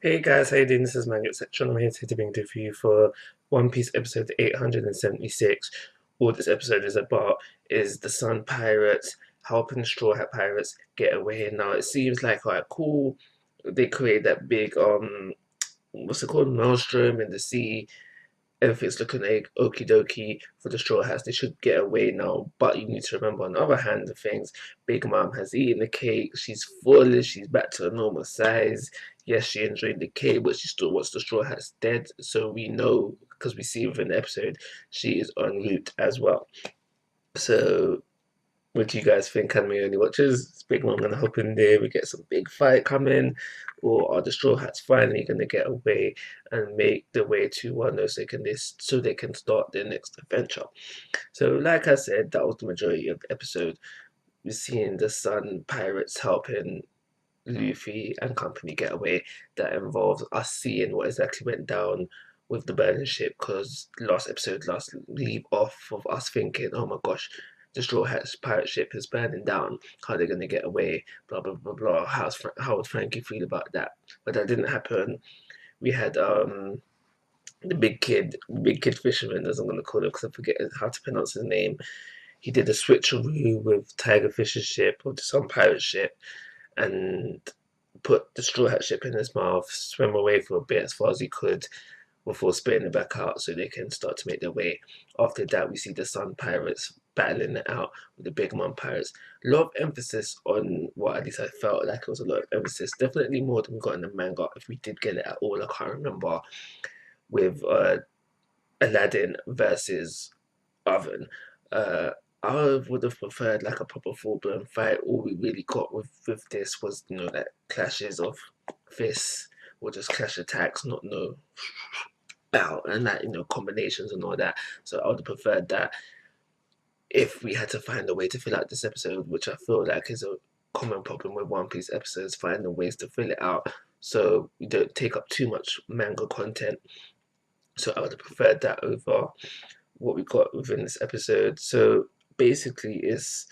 Hey guys, how you doing? This is Manga, etc. I'm here today to bring a review for One Piece episode 876. All this episode is about is the Sun Pirates helping the Straw Hat Pirates get away. Now it seems like quite cool. They create that big what's it called, maelstrom in the sea. Everything's looking like okie dokie for the Straw Hats. They should get away now, but you need to remember on the other hand of things, Big Mom has eaten the cake. She's full. She's back to a normal size. Yes, she enjoyed the cake, but she still wants the Straw Hats dead. So we know because we see within the episode she is en route as well. So what do you guys think, anime only watchers? Is Big Mom gonna hop in there? We get some big fight coming, or are the Straw Hats finally gonna get away and make their way to Wano so they can start their next adventure? So, like I said, that was the majority of the episode. We're seeing the Sun Pirates helping Luffy and company get away. That involves us seeing what exactly went down with the burning ship, because last leave off of us thinking, oh my gosh, the Straw Hats pirate ship is burning down. How are they going to get away? Blah blah blah blah. How would Frankie feel about that? But that didn't happen. We had the big kid fisherman, as I'm going to call him because I forget how to pronounce his name. He did a switcheroo with Tiger Fish's ship or some pirate ship, and put the Straw Hat ship in his mouth, swim away for a bit as far as he could before spitting it back out so they can start to make their way. After that, we see the Sun Pirates battling it out with the Big Mom Pirates. A lot of emphasis on what at least I felt like it was a lot of emphasis. Definitely more than we got in the manga. If we did get it at all, I can't remember. With Aladdin versus Oven. I would have preferred like a proper full blown fight. All we really got with this was like clashes of fists or just clash attacks, not no bout and that combinations and all that. So I would have preferred that if we had to find a way to fill out this episode, which I feel like is a common problem with One Piece episodes, finding ways to fill it out so we don't take up too much manga content. So I would have preferred that over what we got within this episode. So basically, it's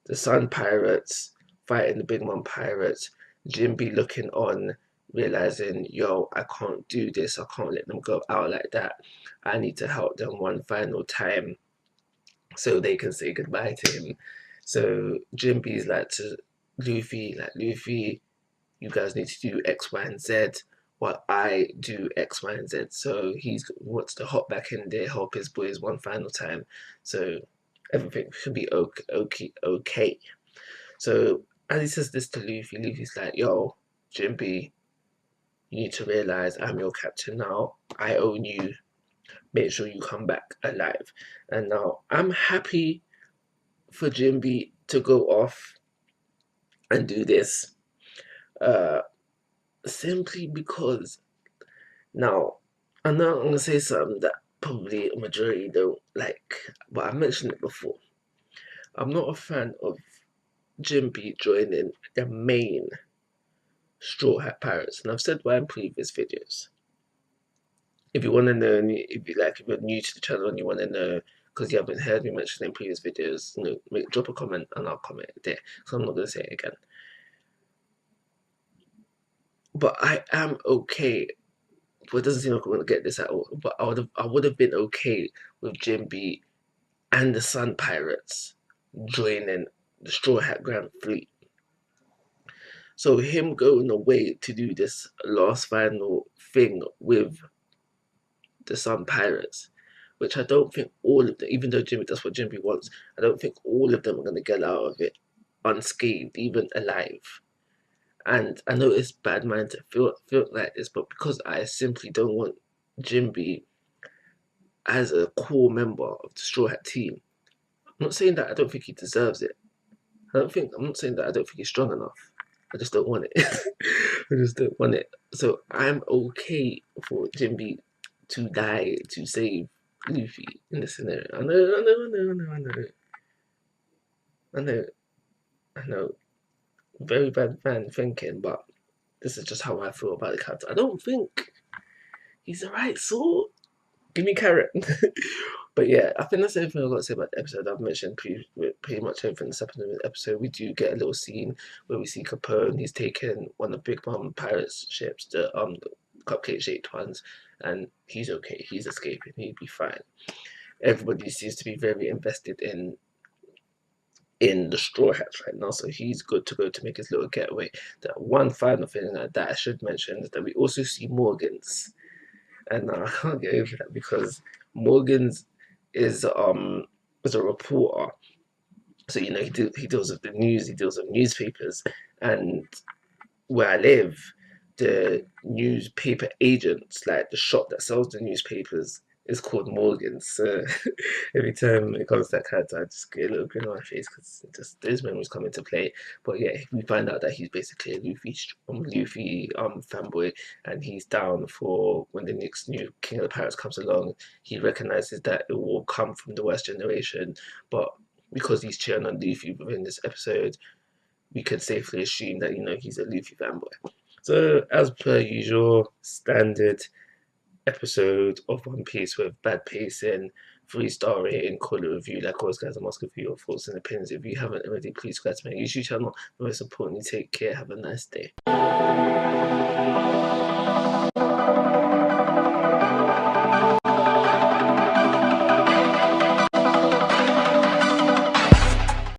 the Sun Pirates fighting the Big Mom Pirates. Jinbe looking on, realizing, yo, I can't do this. I can't let them go out like that. I need to help them one final time so they can say goodbye to him. So Jinbe's like to Luffy, you guys need to do X, Y, and Z while I do X, Y, and Z. So he wants to hop back in there, help his boys one final time. So everything should be okay. So as he says this to Luffy, Luffy's like, yo, Jinbe, you need to realize I'm your captain now. I own you. Make sure you come back alive. And now I'm happy for Jinbe to go off and do this. Uh, Simply because now I know I'm gonna say something that probably a majority don't like, but I mentioned it before. I'm not a fan of Jinbe joining the main Straw Hat Pirates, and I've said why in previous videos. If you want to know, if you're new to the channel and you want to know, because you haven't heard me mention it in previous videos, drop a comment and I'll comment there. So I'm not gonna say it again. But I am okay. But it doesn't seem like we're gonna get this at all. But I would have been okay with Jinbe and the Sun Pirates joining the Straw Hat Grand Fleet. So him going away to do this last final thing with the Sun Pirates, which I don't think all of them, even though that's what Jinbe wants, I don't think all of them are gonna get out of it unscathed, even alive. And I know it's bad mind to feel like this, but because I simply don't want Jinbe as a core member of the Straw Hat team, I'm not saying that I don't think he deserves it. I'm not saying that I don't think he's strong enough. I just don't want it. I just don't want it. So I'm okay for Jinbe to die to save Luffy in this scenario. I know. Very bad fan thinking, but this is just how I feel about the character. I don't think he's the right sort. Give me carrot. But yeah, I think that's everything I've got to say about the episode. I've mentioned pretty much everything that's happened in the episode. We do get a little scene where we see Capone. He's taken one of Big Mom Pirate's ships, cupcake shaped ones, and he's okay. He's escaping. He'd be fine. Everybody seems to be very invested in the Straw Hats right now, so he's good to go to make his little getaway. The one final thing that I should mention is that we also see Morgan's, and I can't get over that because Morgan's is a reporter, so you know he deals with the news, he deals with newspapers, and where I live, the newspaper agents, like the shop that sells the newspapers, is called Morgan's. So every time it comes to that character, I just get a little grin on my face because just those memories come into play. But yeah, we find out that he's basically a Luffy fanboy, and he's down for when the next new King of the Pirates comes along. He recognizes that it will come from the West generation, but because he's cheering on Luffy within this episode, we could safely assume that he's a Luffy fanboy. So, as per usual, standard episode of One Piece with bad pacing, 3-star rating, call it review. Like always, guys, I'm asking for your thoughts and opinions. If you haven't already, please subscribe to my YouTube channel. Most importantly, take care. Have a nice day.